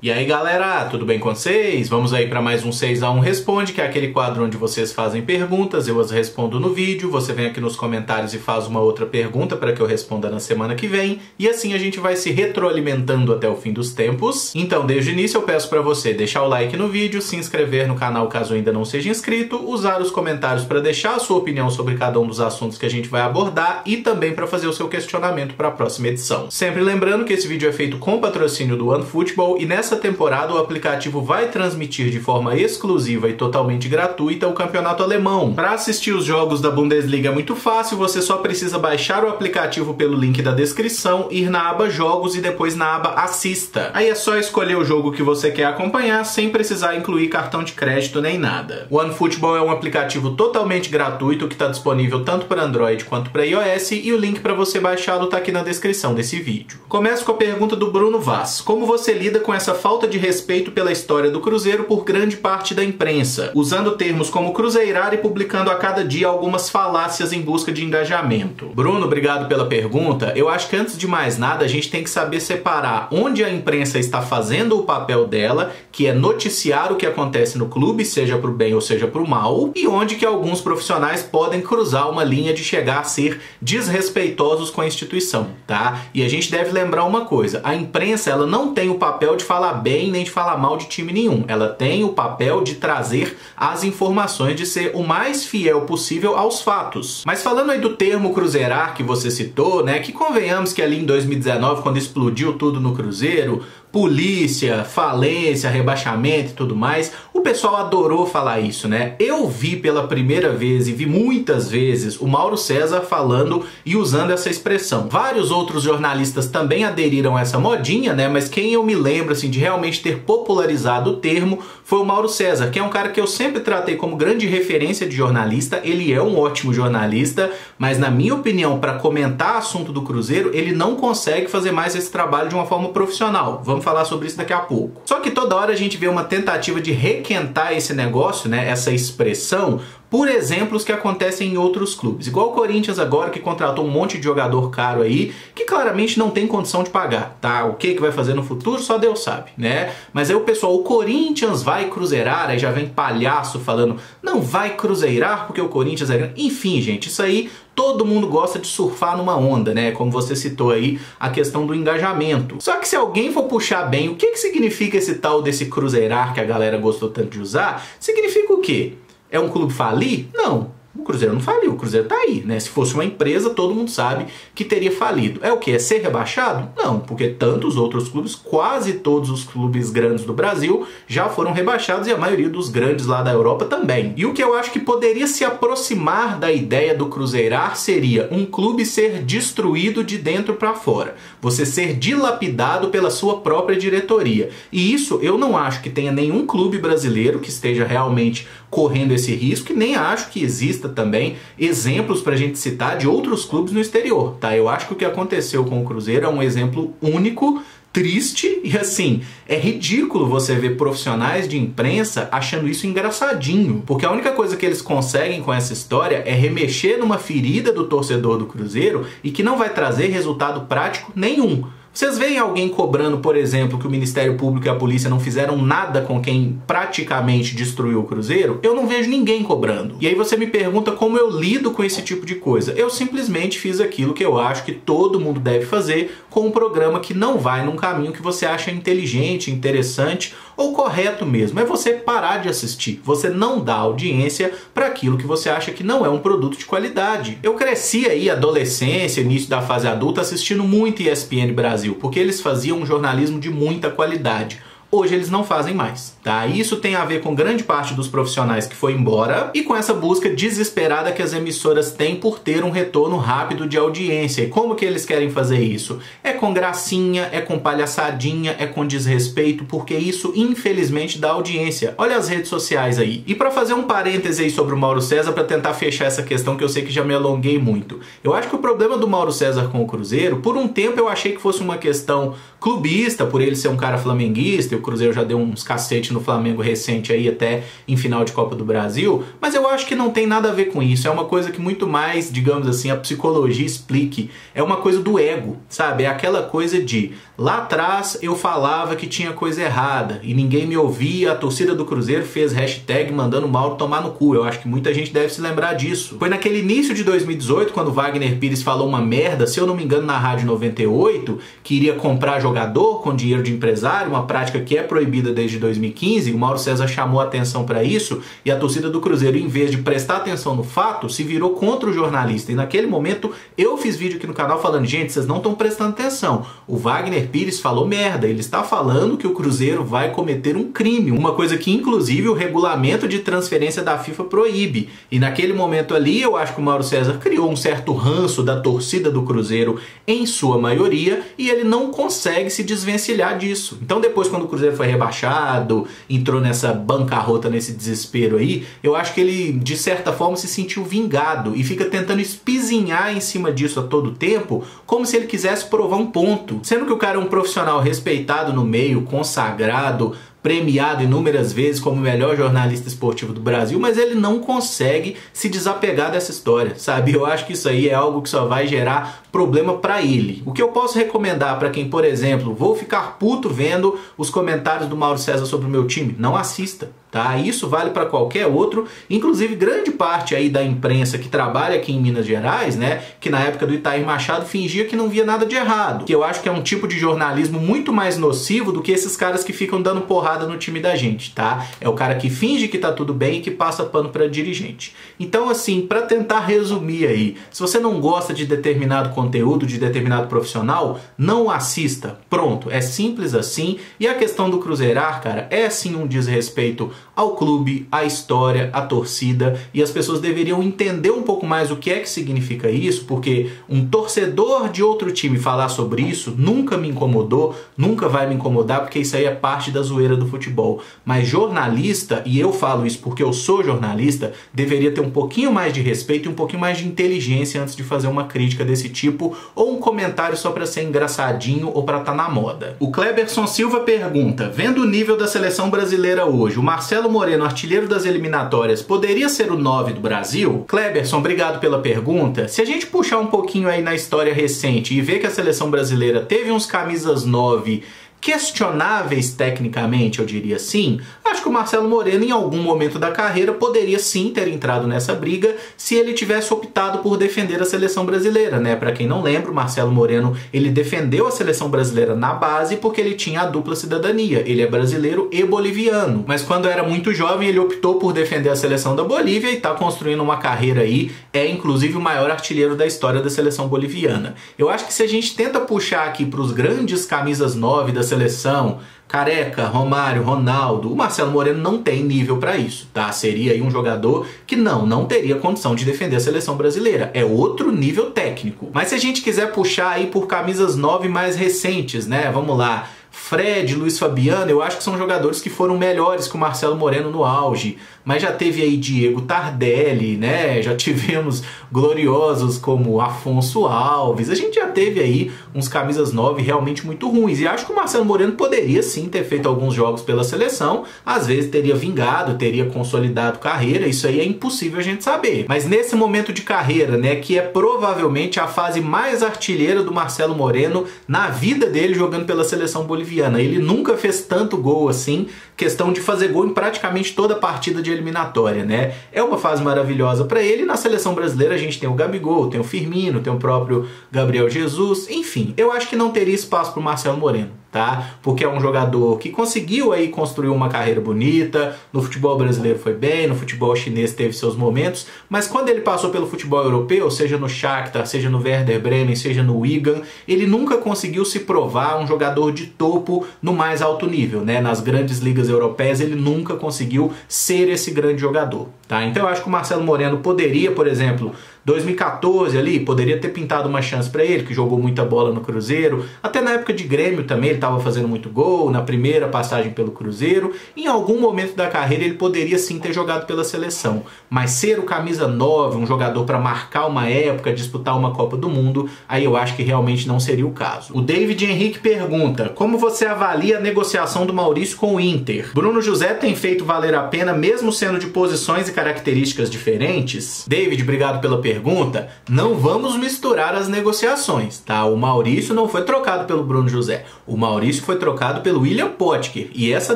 E aí galera, tudo bem com vocês? Vamos aí para mais um 6x1 Responde, que é aquele quadro onde vocês fazem perguntas, eu as respondo no vídeo, você vem aqui nos comentários e faz uma outra pergunta para que eu responda na semana que vem, e assim a gente vai se retroalimentando até o fim dos tempos. Então, desde o início eu peço para você deixar o like no vídeo, se inscrever no canal caso ainda não seja inscrito, usar os comentários para deixar a sua opinião sobre cada um dos assuntos que a gente vai abordar e também para fazer o seu questionamento para a próxima edição. Sempre lembrando que esse vídeo é feito com patrocínio do OneFootball e nessa temporada o aplicativo vai transmitir de forma exclusiva e totalmente gratuita o campeonato alemão. Para assistir os jogos da Bundesliga é muito fácil, você só precisa baixar o aplicativo pelo link da descrição, ir na aba Jogos e depois na aba Assista. Aí é só escolher o jogo que você quer acompanhar sem precisar incluir cartão de crédito nem nada. O OneFootball é um aplicativo totalmente gratuito que está disponível tanto para Android quanto para iOS e o link para você baixá-lo está aqui na descrição desse vídeo. Começo com a pergunta do Bruno Vaz. Como você lida com essa falta de respeito pela história do Cruzeiro por grande parte da imprensa, usando termos como cruzeirar e publicando a cada dia algumas falácias em busca de engajamento? Bruno, obrigado pela pergunta. Eu acho que antes de mais nada a gente tem que saber separar onde a imprensa está fazendo o papel dela, que é noticiar o que acontece no clube, seja pro bem ou seja pro mal, e onde que alguns profissionais podem cruzar uma linha de chegar a ser desrespeitosos com a instituição, tá? E a gente deve lembrar uma coisa, a imprensa ela não tem o papel de falar bem nem de falar mal de time nenhum, ela tem o papel de trazer as informações, de ser o mais fiel possível aos fatos. Mas falando aí do termo cruzeirar que você citou, né, que convenhamos que ali em 2019, quando explodiu tudo no Cruzeiro, polícia, falência, rebaixamento e tudo mais, o pessoal adorou falar isso, né? Eu vi pela primeira vez e vi muitas vezes o Mauro César falando e usando essa expressão. Vários outros jornalistas também aderiram a essa modinha, né? Mas quem eu me lembro assim de realmente ter popularizado o termo foi o Mauro César, que é um cara que eu sempre tratei como grande referência de jornalista. Ele é um ótimo jornalista, mas na minha opinião, para comentar assunto do Cruzeiro, ele não consegue fazer mais esse trabalho de uma forma profissional. Vamos falar sobre isso daqui a pouco. Só que toda hora a gente vê uma tentativa de requentar esse negócio, né, essa expressão, por exemplos que acontecem em outros clubes. Igual o Corinthians agora, que contratou um monte de jogador caro aí, que claramente não tem condição de pagar, tá? O que vai fazer no futuro, só Deus sabe, né? Mas aí o pessoal, o Corinthians vai cruzeirar, aí já vem palhaço falando, não vai cruzeirar porque o Corinthians é grande. Enfim, gente, isso aí todo mundo gosta de surfar numa onda, né? Como você citou aí, a questão do engajamento. Só que se alguém for puxar bem, o que significa esse tal desse cruzeirar que a galera gostou tanto de usar? Significa o quê? É um clube falir? Não. O Cruzeiro não faliu, o Cruzeiro tá aí, né? Se fosse uma empresa, todo mundo sabe que teria falido. É o quê? É ser rebaixado? Não, porque tantos outros clubes, quase todos os clubes grandes do Brasil já foram rebaixados e a maioria dos grandes lá da Europa também. E o que eu acho que poderia se aproximar da ideia do cruzeirar seria um clube ser destruído de dentro para fora. Você ser dilapidado pela sua própria diretoria. E isso eu não acho que tenha nenhum clube brasileiro que esteja realmente correndo esse risco e nem acho que exista também exemplos pra gente citar de outros clubes no exterior, tá? Eu acho que o que aconteceu com o Cruzeiro é um exemplo único, triste e assim, é ridículo você ver profissionais de imprensa achando isso engraçadinho, porque a única coisa que eles conseguem com essa história é remexer numa ferida do torcedor do Cruzeiro e que não vai trazer resultado prático nenhum. Vocês veem alguém cobrando, por exemplo, que o Ministério Público e a polícia não fizeram nada com quem praticamente destruiu o Cruzeiro? Eu não vejo ninguém cobrando. E aí você me pergunta como eu lido com esse tipo de coisa. Eu simplesmente fiz aquilo que eu acho que todo mundo deve fazer com um programa que não vai num caminho que você acha inteligente, interessante ou correto mesmo. É você parar de assistir. Você não dá audiência para aquilo que você acha que não é um produto de qualidade. Eu cresci aí, adolescência, início da fase adulta, assistindo muito ESPN Brasil, porque eles faziam um jornalismo de muita qualidade. Hoje eles não fazem mais, tá? Isso tem a ver com grande parte dos profissionais que foi embora e com essa busca desesperada que as emissoras têm por ter um retorno rápido de audiência. E como que eles querem fazer isso? É com gracinha, é com palhaçadinha, é com desrespeito, porque isso infelizmente dá audiência. Olha as redes sociais aí. E para fazer um parêntese aí sobre o Mauro César, para tentar fechar essa questão que eu sei que já me alonguei muito. Eu acho que o problema do Mauro César com o Cruzeiro, por um tempo eu achei que fosse uma questão clubista, por ele ser um cara flamenguista, e o Cruzeiro já deu uns cacete no Flamengo recente aí, até em final de Copa do Brasil, mas eu acho que não tem nada a ver com isso, é uma coisa que muito mais, digamos assim, a psicologia explique, é uma coisa do ego, sabe? É aquela coisa de, lá atrás eu falava que tinha coisa errada, e ninguém me ouvia, a torcida do Cruzeiro fez hashtag mandando o Mauro tomar no cu, eu acho que muita gente deve se lembrar disso. Foi naquele início de 2018, quando o Wagner Pires falou uma merda, se eu não me engano na Rádio 98, que iria comprar jogador com dinheiro de empresário, uma prática que é proibida desde 2015, o Mauro César chamou a atenção para isso, e a torcida do Cruzeiro, em vez de prestar atenção no fato, se virou contra o jornalista, e naquele momento eu fiz vídeo aqui no canal falando, gente, vocês não estão prestando atenção, o Wagner Pires falou merda, ele está falando que o Cruzeiro vai cometer um crime, uma coisa que inclusive o regulamento de transferência da FIFA proíbe, e naquele momento ali eu acho que o Mauro César criou um certo ranço da torcida do Cruzeiro em sua maioria, e ele não consegue se desvencilhar disso. Então depois, quando o Cruzeiro foi rebaixado, entrou nessa bancarrota, nesse desespero aí, eu acho que ele de certa forma se sentiu vingado e fica tentando espizinhar em cima disso a todo tempo, como se ele quisesse provar um ponto, sendo que o cara é um profissional respeitado no meio, consagrado, premiado inúmeras vezes como o melhor jornalista esportivo do Brasil, mas ele não consegue se desapegar dessa história, sabe? Eu acho que isso aí é algo que só vai gerar problema para ele. O que eu posso recomendar para quem, por exemplo, vou ficar puto vendo os comentários do Mauro César sobre o meu time? Não assista, tá? Isso vale para qualquer outro, inclusive grande parte aí da imprensa que trabalha aqui em Minas Gerais, né, que na época do Itair Machado fingia que não via nada de errado, que eu acho que é um tipo de jornalismo muito mais nocivo do que esses caras que ficam dando porrada no time da gente, tá? É o cara que finge que tá tudo bem e que passa pano para dirigente. Então, assim, para tentar resumir aí, se você não gosta de determinado conteúdo, de determinado profissional, não assista. Pronto, é simples assim. E a questão do Cruzeirar, cara, é sim um desrespeito ao clube, à história, à torcida, e as pessoas deveriam entender um pouco mais o que é que significa isso, porque um torcedor de outro time falar sobre isso nunca me incomodou, nunca vai me incomodar, porque isso aí é parte da zoeira do futebol. Mas jornalista, e eu falo isso porque eu sou jornalista, deveria ter um pouquinho mais de respeito e um pouquinho mais de inteligência antes de fazer uma crítica desse tipo, ou um comentário só para ser engraçadinho ou para estar na moda. O Kleberson Silva pergunta, vendo o nível da seleção brasileira hoje, o Marcelo Moreno, artilheiro das eliminatórias, poderia ser o 9 do Brasil? Kleberson, obrigado pela pergunta. Se a gente puxar um pouquinho aí na história recente e ver que a seleção brasileira teve uns camisas 9 questionáveis tecnicamente, eu diria assim, acho que o Marcelo Moreno em algum momento da carreira poderia sim ter entrado nessa briga se ele tivesse optado por defender a seleção brasileira, né? Para quem não lembra, o Marcelo Moreno, ele defendeu a seleção brasileira na base porque ele tinha a dupla cidadania, ele é brasileiro e boliviano, mas quando era muito jovem ele optou por defender a seleção da Bolívia e está construindo uma carreira aí, é inclusive o maior artilheiro da história da seleção boliviana. Eu acho que se a gente tenta puxar aqui para os grandes camisas 9 da seleção, Careca, Romário, Ronaldo, o Marcelo Moreno não tem nível para isso, tá? Seria aí um jogador que não teria condição de defender a seleção brasileira. É outro nível técnico. Mas se a gente quiser puxar aí por camisas 9 mais recentes, né? Vamos lá. Fred, Luiz Fabiano, eu acho que são jogadores que foram melhores que o Marcelo Moreno no auge, mas já teve aí Diego Tardelli, né? Já tivemos gloriosos como Afonso Alves, a gente já teve aí uns camisas 9 realmente muito ruins, e acho que o Marcelo Moreno poderia sim ter feito alguns jogos pela seleção, às vezes teria vingado, teria consolidado carreira, isso aí é impossível a gente saber, mas nesse momento de carreira, né, que é provavelmente a fase mais artilheira do Marcelo Moreno na vida dele jogando pela seleção boliviana, ele nunca fez tanto gol assim, questão de fazer gol em praticamente toda a partida de eliminatória, né? É uma fase maravilhosa para ele. Na seleção brasileira a gente tem o Gabigol, tem o Firmino, tem o próprio Gabriel Jesus, enfim, eu acho que não teria espaço para o Marcelo Moreno, tá? Porque é um jogador que conseguiu aí construir uma carreira bonita, no futebol brasileiro foi bem, no futebol chinês teve seus momentos, mas quando ele passou pelo futebol europeu, seja no Shakhtar, seja no Werder Bremen, seja no Wigan, ele nunca conseguiu se provar um jogador de topo no mais alto nível, né? Nas grandes ligas europeias ele nunca conseguiu ser esse grande jogador, tá? Então eu acho que o Marcelo Moreno poderia, por exemplo, 2014 ali, poderia ter pintado uma chance para ele, que jogou muita bola no Cruzeiro. Até na época de Grêmio também ele estava fazendo muito gol, na primeira passagem pelo Cruzeiro. Em algum momento da carreira ele poderia sim ter jogado pela seleção. Mas ser o camisa 9, um jogador para marcar uma época, disputar uma Copa do Mundo, aí eu acho que realmente não seria o caso. O David Henrique pergunta: como você avalia a negociação do Maurício com o Inter? Bruno José tem feito valer a pena mesmo sendo de posições e características diferentes? David, obrigado pela pergunta. Não vamos misturar as negociações, tá? O Maurício não foi trocado pelo Bruno José. O Maurício foi trocado pelo William Potker. E essa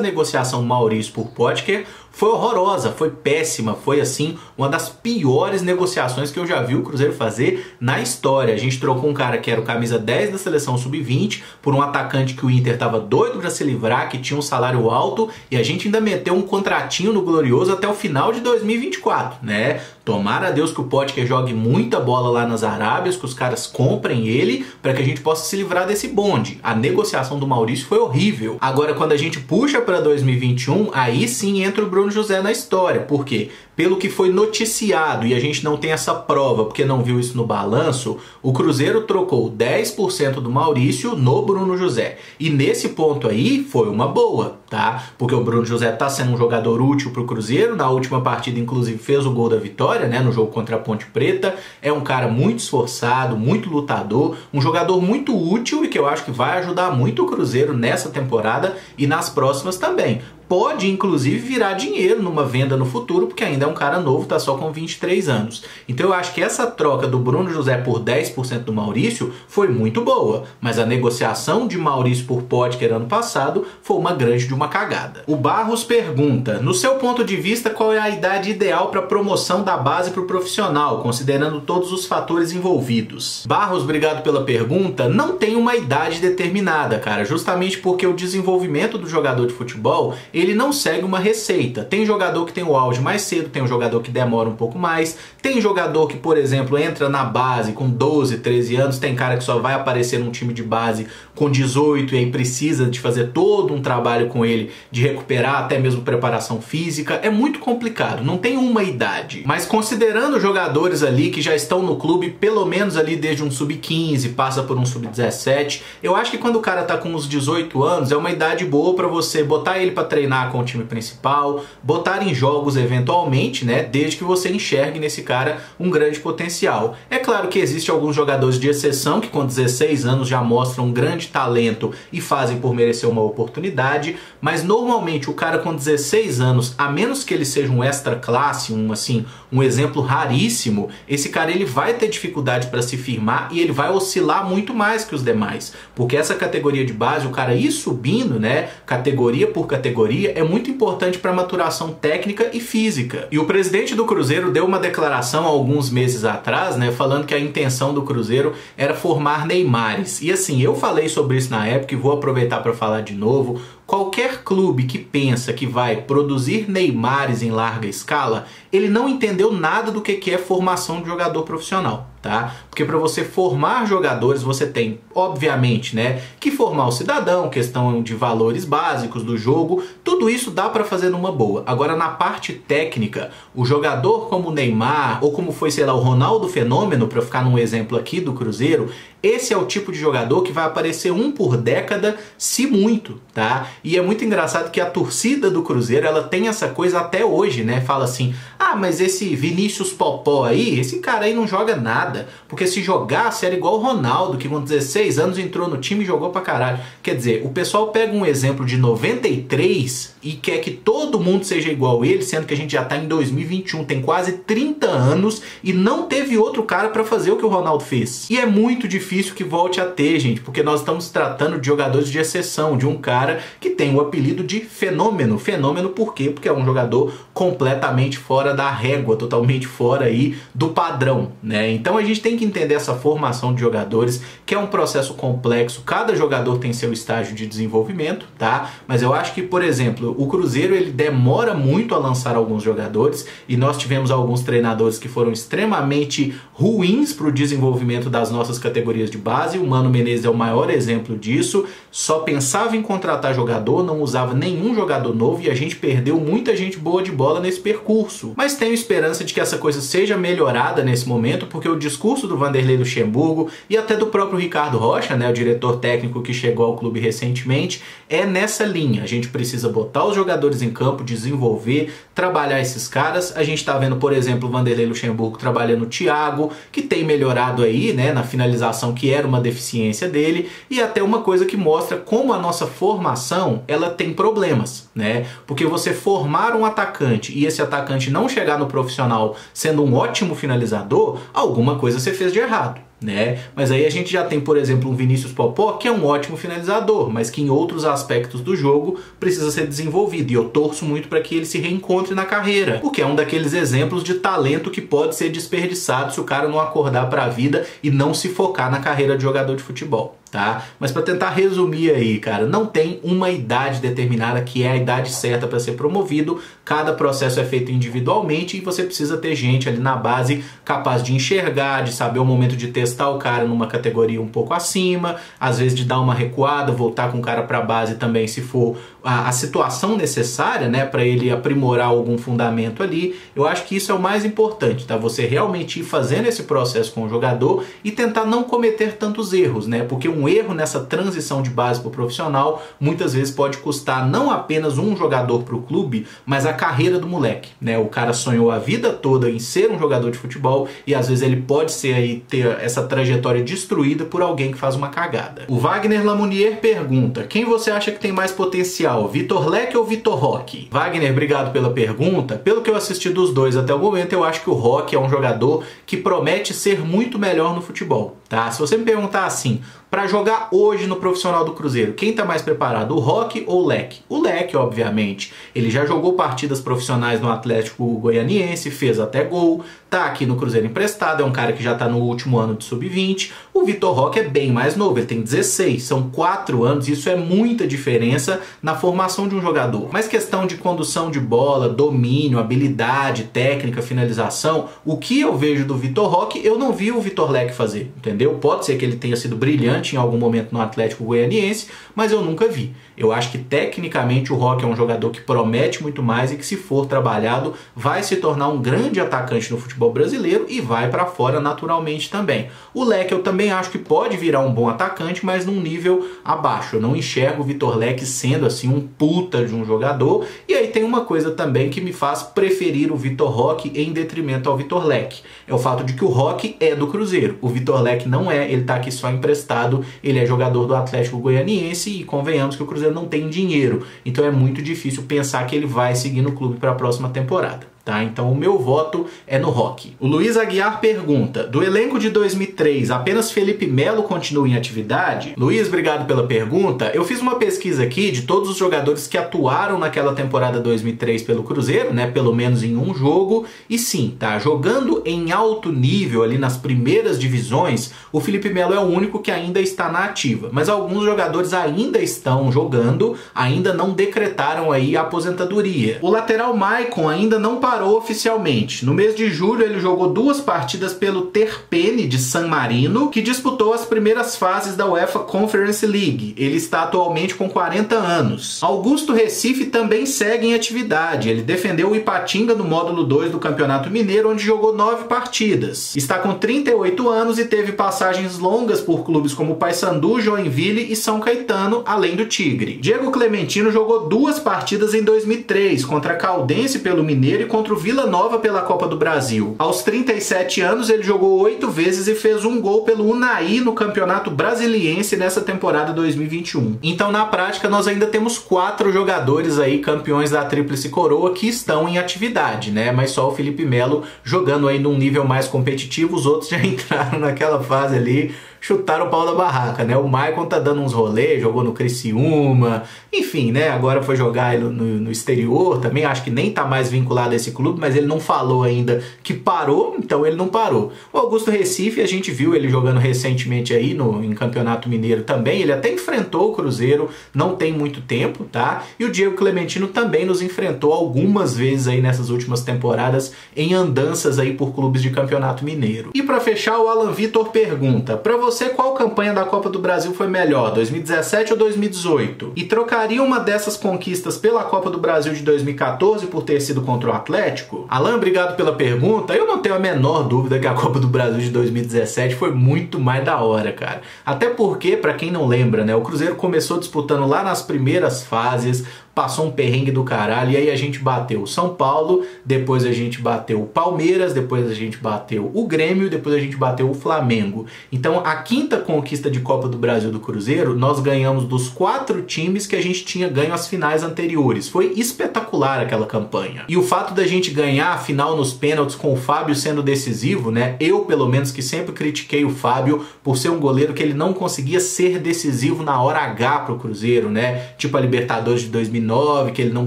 negociação Maurício por Potker foi horrorosa, foi péssima, foi assim uma das piores negociações que eu já vi o Cruzeiro fazer na história. A gente trocou um cara que era o camisa 10 da seleção sub-20 por um atacante que o Inter estava doido para se livrar, que tinha um salário alto, e a gente ainda meteu um contratinho no Glorioso até o final de 2024, né? Tomara a Deus que o Potker jogue muita bola lá nas Arábias, que os caras comprem ele para que a gente possa se livrar desse bonde. A negociação do Maurício foi horrível. Agora, quando a gente puxa para 2021, aí sim entra o Bruno José na história. Por quê? Pelo que foi noticiado, e a gente não tem essa prova porque não viu isso no balanço, o Cruzeiro trocou 10% do Maurício no Bruno José. E nesse ponto aí foi uma boa, tá? Porque o Bruno José tá sendo um jogador útil pro Cruzeiro. Na última partida, inclusive, fez o gol da vitória, né? No jogo contra a Ponte Preta. É um cara muito esforçado, muito lutador, um jogador muito útil e que eu acho que vai ajudar muito o Cruzeiro nessa temporada e nas próximas também. Pode, inclusive, virar dinheiro numa venda no futuro, porque ainda é um cara novo, tá só com 23 anos. Então eu acho que essa troca do Bruno José por 10% do Maurício foi muito boa, mas a negociação de Maurício por Potker ano passado foi uma grande de uma cagada. O Barros pergunta: no seu ponto de vista, qual é a idade ideal para promoção da base para o profissional, considerando todos os fatores envolvidos? Barros, obrigado pela pergunta. Não tem uma idade determinada, cara, justamente porque o desenvolvimento do jogador de futebol ele não segue uma receita. Tem jogador que tem o auge mais cedo, tem um jogador que demora um pouco mais, tem jogador que, por exemplo, entra na base com 12, 13 anos, tem cara que só vai aparecer num time de base com 18 e aí precisa de fazer todo um trabalho com ele, de recuperar até mesmo preparação física. É muito complicado, não tem uma idade. Mas considerando jogadores ali que já estão no clube pelo menos ali desde um sub-15, passa por um sub-17, eu acho que quando o cara tá com uns 18 anos, é uma idade boa para você botar ele para treinar com o time principal, botar em jogos eventualmente, né, desde que você enxergue nesse cara um grande potencial. É claro que existem alguns jogadores de exceção que com 16 anos já mostram um grande talento e fazem por merecer uma oportunidade, mas normalmente o cara com 16 anos, a menos que ele seja um extra classe, um exemplo raríssimo, esse cara ele vai ter dificuldade para se firmar e ele vai oscilar muito mais que os demais, porque essa categoria de base, o cara ir subindo, né, categoria por categoria, é muito importante para a maturação técnica e física. E o presidente do Cruzeiro deu uma declaração há alguns meses atrás, né, falando que a intenção do Cruzeiro era formar Neymares. E assim, eu falei sobre isso na época e vou aproveitar para falar de novo. Qualquer clube que pensa que vai produzir Neymares em larga escala, ele não entendeu nada do que é formação de jogador profissional, tá? Porque para você formar jogadores, você tem, obviamente, né, que formar o cidadão, questão de valores básicos do jogo, tudo isso dá para fazer numa boa. Agora, na parte técnica, o jogador como o Neymar, ou como foi, sei lá, o Ronaldo Fenômeno, para ficar num exemplo aqui do Cruzeiro, esse é o tipo de jogador que vai aparecer um por década, se muito, tá? E é muito engraçado que a torcida do Cruzeiro, ela tem essa coisa até hoje, né? Fala assim: ah, mas esse Vinícius Popó aí, esse cara aí não joga nada, porque se jogasse era igual o Ronaldo, que com 16 anos entrou no time e jogou pra caralho. Quer dizer, o pessoal pega um exemplo de 93 e quer que todo mundo seja igual ele, sendo que a gente já tá em 2021, tem quase 30 anos e não teve outro cara pra fazer o que o Ronaldo fez. E é muito difícil que volte a ter, gente, porque nós estamos tratando de jogadores de exceção, de um cara que tem o apelido de Fenômeno. Fenômeno por quê? Porque é um jogador completamente fora da régua, totalmente fora aí do padrão, né? Então a gente tem que entender essa formação de jogadores, que é um processo complexo, cada jogador tem seu estágio de desenvolvimento, tá? Mas eu acho que, por exemplo, o Cruzeiro ele demora muito a lançar alguns jogadores e nós tivemos alguns treinadores que foram extremamente ruins para o desenvolvimento das nossas categorias de base. O Mano Menezes é o maior exemplo disso, só pensava em contratar jogador, não usava nenhum jogador novo e a gente perdeu muita gente boa de bola bola nesse percurso. Mas tenho esperança de que essa coisa seja melhorada nesse momento, porque o discurso do Vanderlei Luxemburgo e até do próprio Ricardo Rocha, né, o diretor técnico que chegou ao clube recentemente, é nessa linha. A gente precisa botar os jogadores em campo, desenvolver, trabalhar esses caras. A gente tá vendo, por exemplo, o Vanderlei Luxemburgo trabalhando o Thiago, que tem melhorado aí, né, na finalização, que era uma deficiência dele, e até uma coisa que mostra como a nossa formação, ela tem problemas, né? Porque você formar um atacante e esse atacante não chegar no profissional sendo um ótimo finalizador, alguma coisa você fez de errado, né? Mas aí a gente já tem, por exemplo, um Vinícius Popó, que é um ótimo finalizador, mas que em outros aspectos do jogo precisa ser desenvolvido, e eu torço muito para que ele se reencontre na carreira, porque é um daqueles exemplos de talento que pode ser desperdiçado se o cara não acordar para a vida e não se focar na carreira de jogador de futebol. Tá? Mas para tentar resumir aí, cara, não tem uma idade determinada que é a idade certa para ser promovido. Cada processo é feito individualmente e você precisa ter gente ali na base capaz de enxergar, de saber o momento de testar o cara numa categoria um pouco acima, às vezes de dar uma recuada, voltar com o cara para a base também se for a situação necessária, né, para ele aprimorar algum fundamento ali. Eu acho que isso é o mais importante, tá? Você realmente ir fazendo esse processo com o jogador e tentar não cometer tantos erros, né? Porque um erro nessa transição de base para o profissional muitas vezes pode custar não apenas um jogador para o clube, mas a carreira do moleque, né? O cara sonhou a vida toda em ser um jogador de futebol e às vezes ele pode ser aí ter essa trajetória destruída por alguém que faz uma cagada. O Wagner Lamounier pergunta: quem você acha que tem mais potencial, Vitor Leque ou Vitor Roque? Wagner, obrigado pela pergunta. Pelo que eu assisti dos dois até o momento, eu acho que o Roque é um jogador que promete ser muito melhor no futebol, tá? Se você me perguntar assim, para jogar hoje no profissional do Cruzeiro, quem está mais preparado, o Roque ou o Leque? O Leque, obviamente. Ele já jogou partidas profissionais no Atlético Goianiense, fez até gol, tá aqui no Cruzeiro emprestado, é um cara que já está no último ano de sub-20. O Vitor Roque é bem mais novo, ele tem 16, são 4 anos, isso é muita diferença na formação de um jogador. Mas questão de condução de bola, domínio, habilidade, técnica, finalização, o que eu vejo do Vitor Roque, eu não vi o Vitor Leque fazer, entendeu? Pode ser que ele tenha sido brilhante em algum momento no Atlético Goianiense, mas eu nunca vi. Eu acho que tecnicamente o Roque é um jogador que promete muito mais e que, se for trabalhado, vai se tornar um grande atacante no futebol brasileiro e vai para fora naturalmente também. O Leque eu também acho que pode virar um bom atacante, mas num nível abaixo. Eu não enxergo o Vitor Leque sendo assim um puta de um jogador. E aí tem uma coisa também que me faz preferir o Vitor Roque em detrimento ao Vitor Leque. É o fato de que o Roque é do Cruzeiro. O Vitor Leque não é, ele tá aqui só emprestado, ele é jogador do Atlético Goianiense e convenhamos que o Cruzeiro não tem dinheiro, então é muito difícil pensar que ele vai seguir no clube para a próxima temporada. Tá? Então o meu voto é no Roque. O Luiz Aguiar pergunta: do elenco de 2003, apenas Felipe Melo continua em atividade? Luiz, obrigado pela pergunta. Eu fiz uma pesquisa aqui de todos os jogadores que atuaram naquela temporada 2003 pelo Cruzeiro, né, pelo menos em um jogo, e sim, tá, jogando em alto nível ali nas primeiras divisões, o Felipe Melo é o único que ainda está na ativa, mas alguns jogadores ainda estão jogando, ainda não decretaram aí a aposentadoria. O lateral Maicon ainda não parou oficialmente. No mês de julho ele jogou 2 partidas pelo Terpene de San Marino, que disputou as primeiras fases da UEFA Conference League. Ele está atualmente com 40 anos. Augusto Recife também segue em atividade. Ele defendeu o Ipatinga no módulo 2 do Campeonato Mineiro, onde jogou 9 partidas. Está com 38 anos e teve passagens longas por clubes como Paysandu, Joinville e São Caetano, além do Tigre. Diego Clementino jogou 2 partidas em 2003, contra a Caldense pelo Mineiro e contra o Vila Nova pela Copa do Brasil. Aos 37 anos ele jogou 8 vezes e fez um gol pelo Unai no Campeonato Brasiliense nessa temporada 2021. Então na prática nós ainda temos 4 jogadores aí campeões da Tríplice Coroa que estão em atividade, né? Mas só o Felipe Melo jogando aí num nível mais competitivo, os outros já entraram naquela fase ali, chutaram o pau da barraca, né? O Maicon tá dando uns rolês, jogou no Criciúma, enfim, né? Agora foi jogar no exterior também, acho que nem tá mais vinculado a esse clube, mas ele não falou ainda que parou, então ele não parou. O Augusto Recife, a gente viu ele jogando recentemente aí em Campeonato Mineiro também, ele até enfrentou o Cruzeiro, não tem muito tempo, tá? E o Diego Clementino também nos enfrentou algumas vezes aí nessas últimas temporadas em andanças aí por clubes de Campeonato Mineiro. E para fechar, o Alan Vitor pergunta: para você você, qual campanha da Copa do Brasil foi melhor, 2017 ou 2018? E trocaria uma dessas conquistas pela Copa do Brasil de 2014 por ter sido contra o Atlético? Alan, obrigado pela pergunta. Eu não tenho a menor dúvida que a Copa do Brasil de 2017 foi muito mais da hora, cara. Até porque, pra quem não lembra, né, o Cruzeiro começou disputando lá nas primeiras fases, passou um perrengue do caralho, e aí a gente bateu o São Paulo, depois a gente bateu o Palmeiras, depois a gente bateu o Grêmio, depois a gente bateu o Flamengo. Então a quinta conquista de Copa do Brasil do Cruzeiro, nós ganhamos dos 4 times que a gente tinha ganho as finais anteriores. Foi espetacular aquela campanha. E o fato da gente ganhar a final nos pênaltis com o Fábio sendo decisivo, né? Eu, pelo menos, que sempre critiquei o Fábio por ser um goleiro que ele não conseguia ser decisivo na hora H pro Cruzeiro, né? Tipo a Libertadores de 2009, que ele não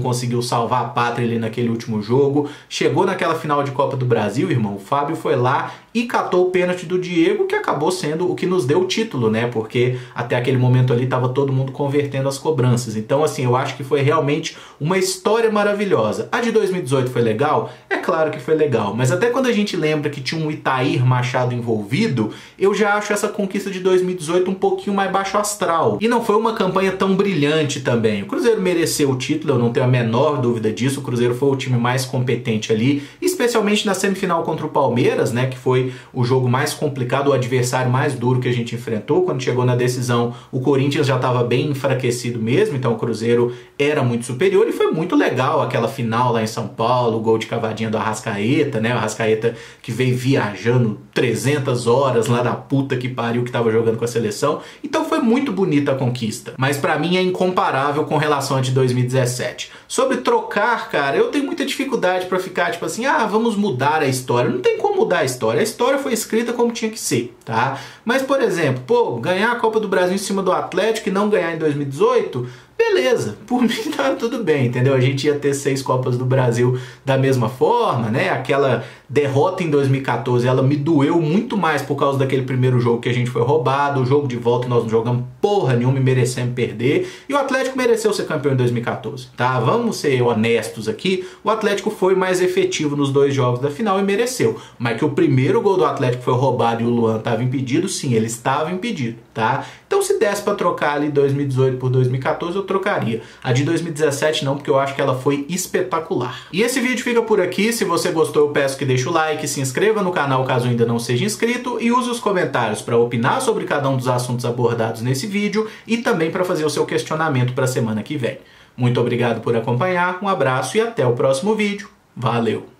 conseguiu salvar a pátria ali naquele último jogo. Chegou naquela final de Copa do Brasil, irmão, o Fábio foi lá e catou o pênalti do Diego, que acabou sendo o que nos deu o título, né? Porque até aquele momento ali tava todo mundo convertendo as cobranças. Então, assim, eu acho que foi realmente uma história maravilhosa. A de 2018 foi legal? É claro que foi legal, mas até quando a gente lembra que tinha um Itair Machado envolvido, eu já acho essa conquista de 2018 um pouquinho mais baixo astral. E não foi uma campanha tão brilhante também. O Cruzeiro mereceu o título, eu não tenho a menor dúvida disso. O Cruzeiro foi o time mais competente ali, especialmente na semifinal contra o Palmeiras, né? Que foi o jogo mais complicado, o adversário mais duro que a gente enfrentou. Quando chegou na decisão, o Corinthians já estava bem enfraquecido mesmo, então o Cruzeiro era muito superior e foi muito legal aquela final lá em São Paulo, o gol de cavadinha do Arrascaeta, né? O Arrascaeta que veio viajando 300 horas lá da puta que pariu que estava jogando com a seleção. Então foi muito bonita a conquista, mas pra mim é incomparável com relação a de 2017. Sobre trocar, cara, eu tenho muita dificuldade pra ficar tipo assim, ah, vamos mudar a história. Não tem como mudar a história. A história foi escrita como tinha que ser, tá? Mas, por exemplo, pô, ganhar a Copa do Brasil em cima do Atlético e não ganhar em 2018... beleza, por mim tá tudo bem, entendeu? A gente ia ter 6 Copas do Brasil da mesma forma, né? Aquela derrota em 2014, ela me doeu muito mais por causa daquele primeiro jogo que a gente foi roubado. O jogo de volta nós não jogamos porra nenhuma e merecemos perder. E o Atlético mereceu ser campeão em 2014, tá? Vamos ser honestos aqui, o Atlético foi mais efetivo nos 2 jogos da final e mereceu. Mas que o primeiro gol do Atlético foi roubado e o Luan estava impedido, sim, ele estava impedido, tá? Então se desse pra trocar ali 2018 por 2014, eu trocaria. A de 2017 não, porque eu acho que ela foi espetacular. E esse vídeo fica por aqui. Se você gostou, eu peço que deixe o like, se inscreva no canal caso ainda não seja inscrito e use os comentários para opinar sobre cada um dos assuntos abordados nesse vídeo e também para fazer o seu questionamento para a semana que vem. Muito obrigado por acompanhar, um abraço e até o próximo vídeo. Valeu!